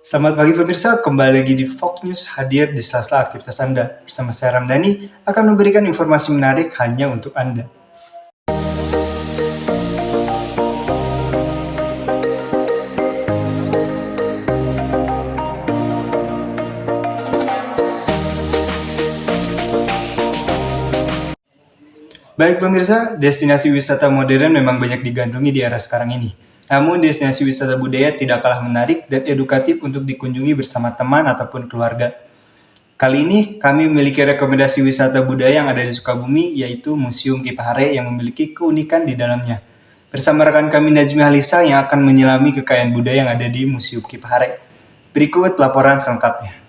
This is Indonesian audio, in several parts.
Selamat pagi pemirsa, kembali lagi di Fox News hadir di sela-sela aktivitas Anda. Bersama saya Ramdhani akan memberikan informasi menarik hanya untuk Anda. Baik pemirsa, destinasi wisata modern memang banyak digandrungi di era sekarang ini. Namun destinasi wisata budaya tidak kalah menarik dan edukatif untuk dikunjungi bersama teman ataupun keluarga. Kali ini kami memiliki rekomendasi wisata budaya yang ada di Sukabumi, yaitu Museum Kipahare yang memiliki keunikan di dalamnya. Bersama rekan kami Najmi Halisa yang akan menyelami kekayaan budaya yang ada di Museum Kipahare. Berikut laporan selengkapnya.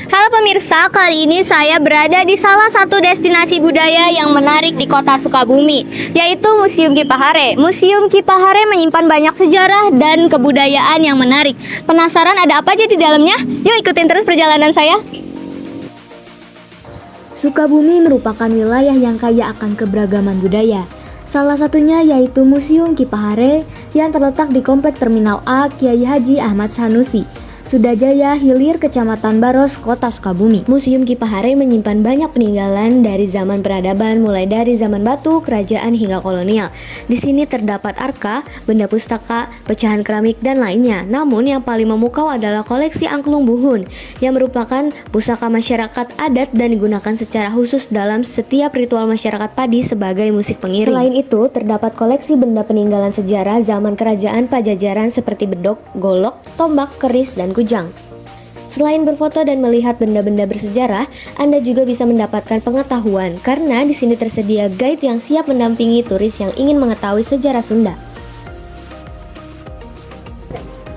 Halo pemirsa, kali ini saya berada di salah satu destinasi budaya yang menarik di kota Sukabumi, yaitu Museum Kipahare. Museum Kipahare menyimpan banyak sejarah dan kebudayaan yang menarik. Penasaran ada apa aja di dalamnya? Yuk ikutin terus perjalanan saya. Sukabumi merupakan wilayah yang kaya akan keberagaman budaya. Salah satunya yaitu Museum Kipahare yang terletak di Komplek Terminal A Kiai Haji Ahmad Sanusi, Sudajaya Hilir, Kecamatan Baros, Kota Sukabumi. Museum Kipahare menyimpan banyak peninggalan dari zaman peradaban, mulai dari zaman batu, kerajaan hingga kolonial. Di sini terdapat arka, benda pustaka, pecahan keramik dan lainnya. Namun yang paling memukau adalah koleksi angklung buhun yang merupakan pusaka masyarakat adat dan digunakan secara khusus dalam setiap ritual masyarakat padi sebagai musik pengiring. Selain itu, terdapat koleksi benda peninggalan sejarah zaman kerajaan Pajajaran seperti bedok, golok, tombak, keris, dan kujang. Selain berfoto dan melihat benda-benda bersejarah, Anda juga bisa mendapatkan pengetahuan karena di sini tersedia guide yang siap mendampingi turis yang ingin mengetahui sejarah Sunda.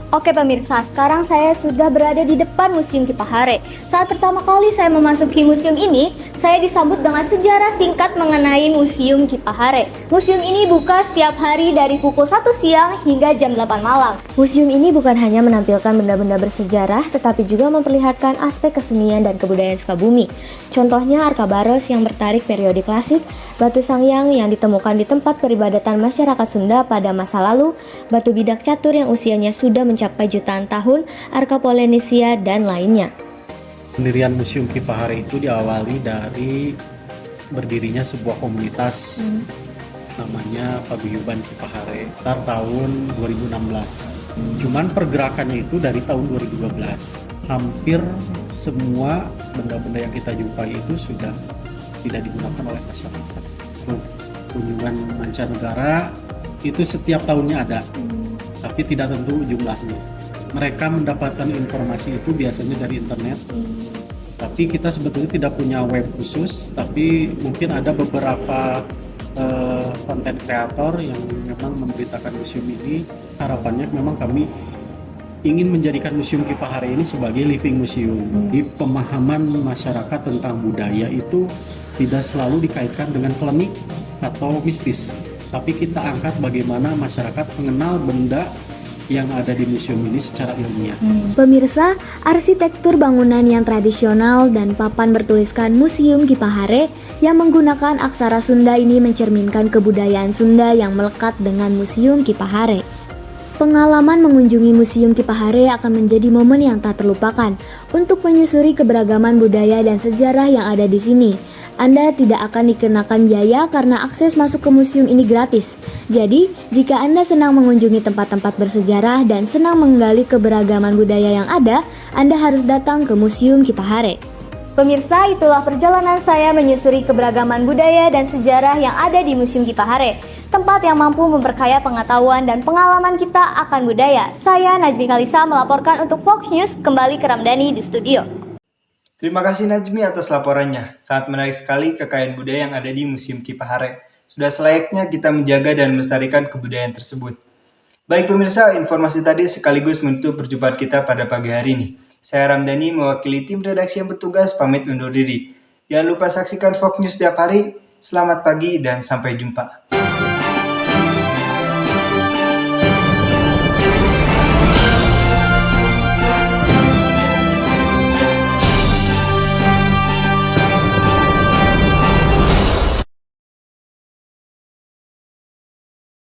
Oke pemirsa, sekarang saya sudah berada di depan Museum Kipahare. Saat pertama kali saya memasuki museum ini, saya disambut dengan sejarah singkat mengenai Museum Kipahare. Museum ini buka setiap hari dari pukul 1 siang hingga jam 8 malam. Museum ini bukan hanya menampilkan benda-benda bersejarah, tetapi juga memperlihatkan aspek kesenian dan kebudayaan Sukabumi. Contohnya arka Baros yang bertarik periode klasik, batu sangyang yang ditemukan di tempat peribadatan masyarakat Sunda pada masa lalu, batu bidak catur yang usianya sudah mencapai jutaan tahun, arka Polynesia, dan lainnya. Pendirian Museum Kipahare itu diawali dari berdirinya sebuah komunitas namanya Paguyuban Kipahare tahun 2016. Cuman pergerakannya itu dari tahun 2012. Hampir semua benda-benda yang kita jumpai itu sudah tidak digunakan oleh masyarakat. Kunjungan mancanegara itu setiap tahunnya ada, tapi tidak tentu jumlahnya. Mereka mendapatkan informasi itu biasanya dari internet, tapi kita sebetulnya tidak punya web khusus, tapi mungkin ada beberapa konten kreator yang memang memberitakan museum ini. Harapannya memang kami ingin menjadikan Museum Kipahare ini sebagai living museum. Di pemahaman masyarakat tentang budaya itu tidak selalu dikaitkan dengan klinik atau mistis, tapi kita angkat bagaimana masyarakat mengenal benda yang ada di museum ini secara ilmiah. Pemirsa, arsitektur bangunan yang tradisional dan papan bertuliskan Museum Kipahare yang menggunakan aksara Sunda ini mencerminkan kebudayaan Sunda yang melekat dengan Museum Kipahare. Pengalaman mengunjungi Museum Kipahare akan menjadi momen yang tak terlupakan untuk menyusuri keberagaman budaya dan sejarah yang ada di sini. Anda tidak akan dikenakan biaya karena akses masuk ke museum ini gratis. Jadi, jika Anda senang mengunjungi tempat-tempat bersejarah dan senang menggali keberagaman budaya yang ada, Anda harus datang ke Museum Kipahare. Pemirsa, itulah perjalanan saya menyusuri keberagaman budaya dan sejarah yang ada di Museum Kipahare, tempat yang mampu memperkaya pengetahuan dan pengalaman kita akan budaya. Saya Najmi Halisa melaporkan untuk Fox News, kembali ke Ramdhani di studio. Terima kasih Najmi atas laporannya. Sangat menarik sekali kekayaan budaya yang ada di Museum Kipahare. Sudah selayaknya kita menjaga dan melestarikan kebudayaan tersebut. Baik pemirsa, informasi tadi sekaligus menutup perjumpaan kita pada pagi hari ini. Saya Ramdhani mewakili tim redaksi yang bertugas pamit undur diri. Jangan lupa saksikan Fox News setiap hari. Selamat pagi dan sampai jumpa.